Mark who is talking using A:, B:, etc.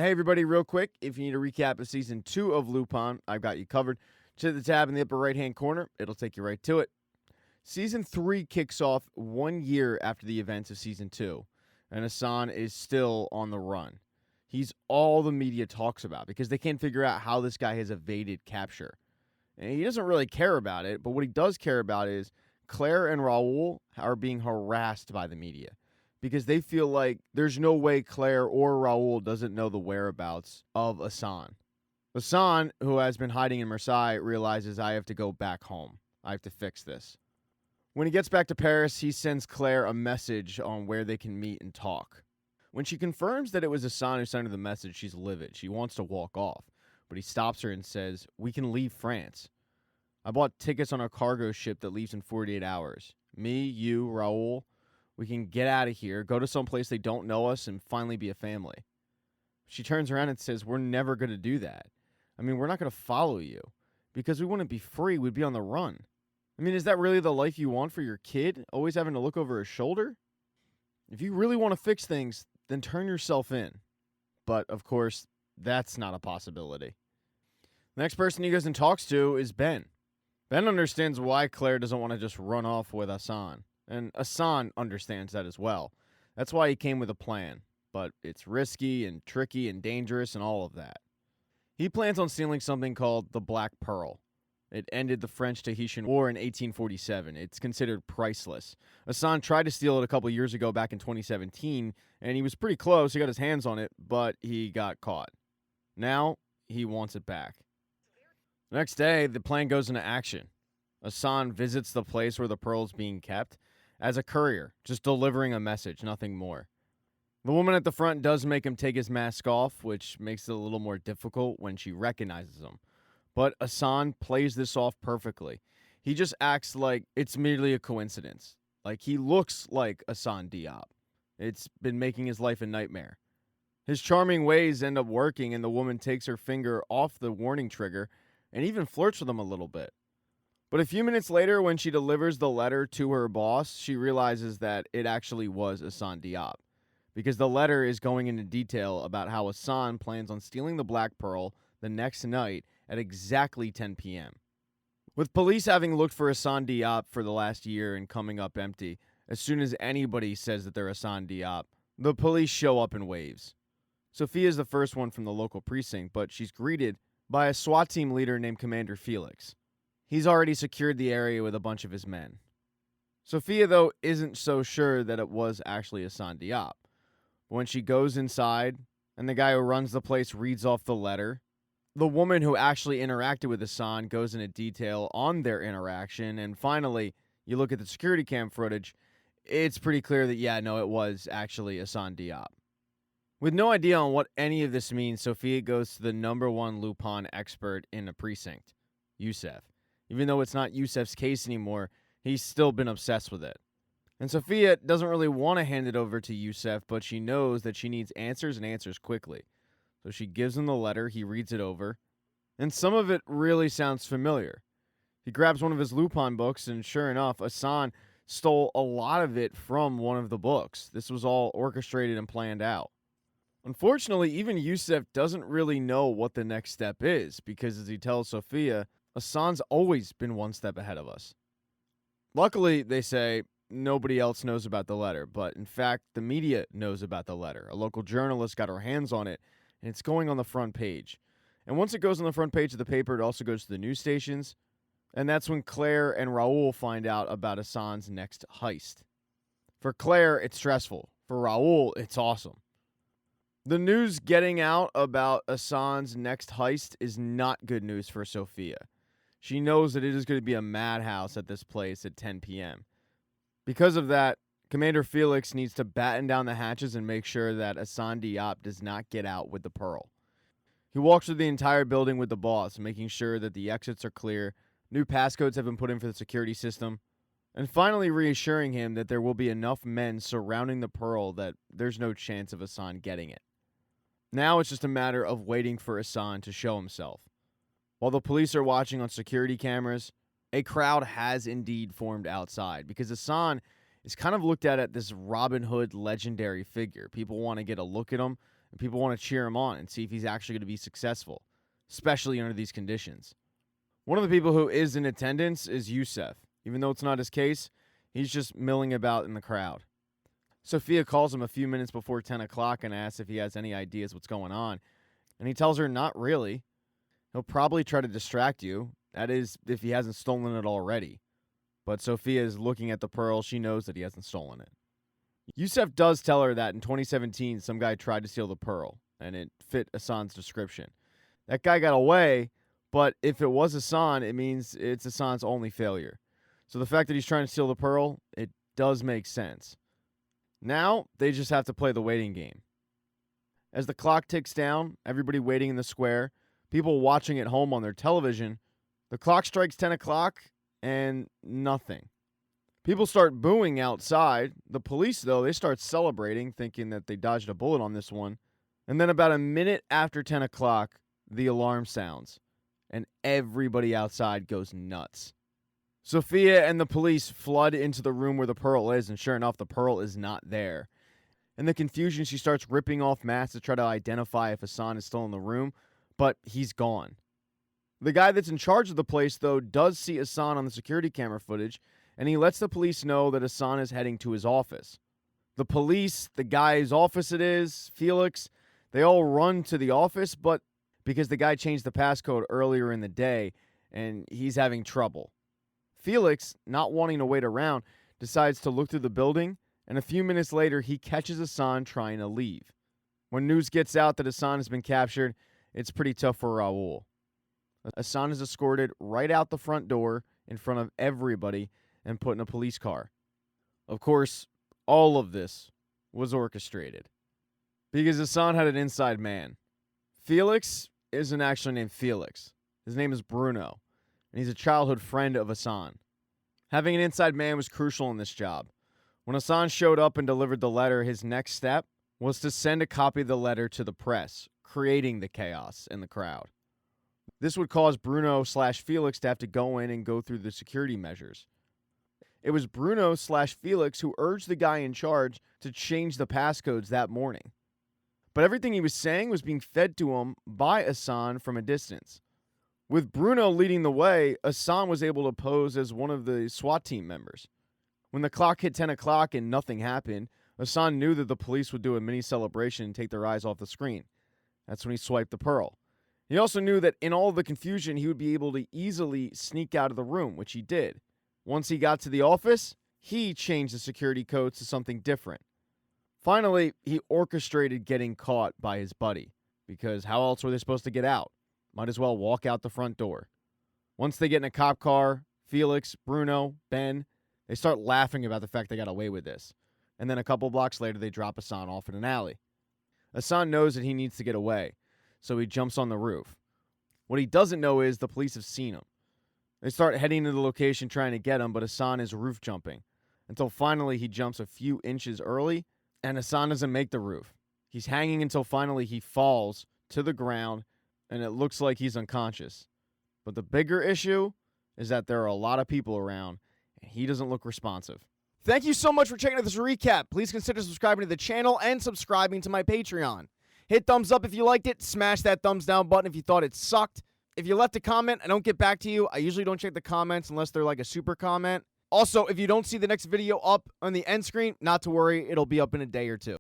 A: Hey, everybody, real quick. If you need a recap of Season 2 of Lupin, I've got you covered. Just hit the tab in the upper right-hand corner. It'll take you right to it. Season 3 kicks off 1 year after the events of Season 2, and Assan is still on the run. He's all the media talks about because they can't figure out how this guy has evaded capture. And he doesn't really care about it, but what he does care about is Claire and Raoul are being harassed by the media because they feel like there's no way Claire or Raoul doesn't know the whereabouts of Assan. Assan, who has been hiding in Marseille, realizes I have to go back home. I have to fix this. When he gets back to Paris, he sends Claire a message on where they can meet and talk. When she confirms that it was Assan who sent her the message, she's livid. She wants to walk off, but he stops her and says, "We can leave France. I bought tickets on a cargo ship that leaves in 48 hours. Me, you, Raoul, we can get out of here, go to some place they don't know us, and finally be a family." She turns around and says, "We're never going to do that. I mean, we're not going to follow you because we wouldn't be free. We'd be on the run. I mean, is that really the life you want for your kid? Always having to look over his shoulder? If you really want to fix things, then turn yourself in." But, of course, that's not a possibility. The next person he goes and talks to is Ben. Ben understands why Claire doesn't want to just run off with Assan. And Assan understands that as well. That's why he came with a plan. But it's risky and tricky and dangerous and all of that. He plans on stealing something called the Black Pearl. It ended the French-Tahitian War in 1847. It's considered priceless. Assan tried to steal it a couple years ago back in 2017, and he was pretty close. He got his hands on it, but he got caught. Now, he wants it back. The next day, the plan goes into action. Assan visits the place where the pearl is being kept as a courier, just delivering a message, nothing more. The woman at the front does make him take his mask off, which makes it a little more difficult when she recognizes him. But Assan plays this off perfectly. He just acts like it's merely a coincidence. Like he looks like Assan Diop. It's been making his life a nightmare. His charming ways end up working, and the woman takes her finger off the warning trigger and even flirts with him a little bit. But a few minutes later, when she delivers the letter to her boss, she realizes that it actually was Assan Diop, because the letter is going into detail about how Assan plans on stealing the Black Pearl the next night at exactly 10 p.m. With police having looked for Assan Diop for the last year and coming up empty, as soon as anybody says that they're Assan Diop, the police show up in waves. Sophia's the first one from the local precinct, but she's greeted by a SWAT team leader named Commander Felix. He's already secured the area with a bunch of his men. Sophia, though, isn't so sure that it was actually Assan Diop. When she goes inside, and the guy who runs the place reads off the letter, the woman who actually interacted with Assan goes into detail on their interaction, and finally, you look at the security cam footage, it's pretty clear that, it was actually Assan Diop. With no idea on what any of this means, Sophia goes to the number one Lupin expert in the precinct, Youssef. Even though it's not Youssef's case anymore, he's still been obsessed with it. And Sophia doesn't really want to hand it over to Youssef, but she knows that she needs answers and answers quickly. So she gives him the letter, he reads it over, and some of it really sounds familiar. He grabs one of his Lupin books, and sure enough, Assan stole a lot of it from one of the books. This was all orchestrated and planned out. Unfortunately, even Youssef doesn't really know what the next step is, because as he tells Sophia, Assan's always been one step ahead of us. Luckily, they say, nobody else knows about the letter, but in fact, the media knows about the letter. A local journalist got her hands on it, and it's going on the front page. And once it goes on the front page of the paper, it also goes to the news stations, and that's when Claire and Raoul find out about Assan's next heist. For Claire, it's stressful. For Raoul, it's awesome. The news getting out about Assan's next heist is not good news for Sophia. She knows that it is going to be a madhouse at this place at 10 p.m. Because of that, Commander Felix needs to batten down the hatches and make sure that Assan Diop does not get out with the pearl. He walks through the entire building with the boss, making sure that the exits are clear, new passcodes have been put in for the security system, and finally reassuring him that there will be enough men surrounding the pearl that there's no chance of Assan getting it. Now it's just a matter of waiting for Assan to show himself. While the police are watching on security cameras, a crowd has indeed formed outside because Assan is kind of looked at as this Robin Hood legendary figure. People want to get a look at him, and people want to cheer him on and see if he's actually going to be successful, especially under these conditions. One of the people who is in attendance is Yusef. Even though it's not his case, he's just milling about in the crowd. Sophia calls him a few minutes before 10 o'clock and asks if he has any ideas what's going on, and he tells her not really. He'll probably try to distract you, that is, if he hasn't stolen it already. But Sophia is looking at the pearl. She knows that he hasn't stolen it. Yusef does tell her that in 2017, some guy tried to steal the pearl, and it fit Assan's description. That guy got away, but if it was Assan, it means it's Assan's only failure. So the fact that he's trying to steal the pearl, it does make sense. Now, they just have to play the waiting game. As the clock ticks down, everybody waiting in the square, people watching at home on their television, the clock strikes 10 o'clock, and nothing. People start booing outside. The police, though, they start celebrating, thinking that they dodged a bullet on this one. And then about a minute after 10 o'clock, the alarm sounds, and everybody outside goes nuts. Sophia and the police flood into the room where the pearl is, and sure enough, the pearl is not there. In the confusion, she starts ripping off masks to try to identify if Assan is still in the room, but he's gone. The guy that's in charge of the place, though, does see Assan on the security camera footage, and he lets the police know that Assan is heading to his office. The police, the guy's office it is, Felix, they all run to the office, but because the guy changed the passcode earlier in the day, and he's having trouble. Felix, not wanting to wait around, decides to look through the building, and a few minutes later, he catches Assan trying to leave. When news gets out that Assan has been captured, it's pretty tough for Raul. Assan is escorted right out the front door in front of everybody and put in a police car. Of course, all of this was orchestrated because Assan had an inside man. Felix isn't actually named Felix. His name is Bruno, and he's a childhood friend of Assan. Having an inside man was crucial in this job. When Assan showed up and delivered the letter, his next step was to send a copy of the letter to the press, creating the chaos in the crowd. This would cause Bruno/Felix to have to go in and go through the security measures. It was Bruno/Felix who urged the guy in charge to change the passcodes that morning. But everything he was saying was being fed to him by Assan from a distance. With Bruno leading the way, Assan was able to pose as one of the SWAT team members. When the clock hit 10 o'clock and nothing happened, Assan knew that the police would do a mini celebration and take their eyes off the screen. That's when he swiped the pearl. He also knew that in all of the confusion, he would be able to easily sneak out of the room, which he did. Once he got to the office, he changed the security codes to something different. Finally, he orchestrated getting caught by his buddy, because how else were they supposed to get out? Might as well walk out the front door. Once they get in a cop car, Felix, Bruno, Ben, they start laughing about the fact they got away with this. And then a couple blocks later, they drop Assan off in an alley. Assan knows that he needs to get away, so he jumps on the roof. What he doesn't know is the police have seen him. They start heading to the location trying to get him, but Assan is roof jumping, until finally he jumps a few inches early, and Assan doesn't make the roof. He's hanging until finally he falls to the ground, and it looks like he's unconscious. But the bigger issue is that there are a lot of people around, and he doesn't look responsive. Thank you so much for checking out this recap. Please consider subscribing to the channel and subscribing to my Patreon. Hit thumbs up if you liked it. Smash that thumbs down button if you thought it sucked. If you left a comment, I don't get back to you. I usually don't check the comments unless they're like a super comment. Also, if you don't see the next video up on the end screen, not to worry, it'll be up in a day or two.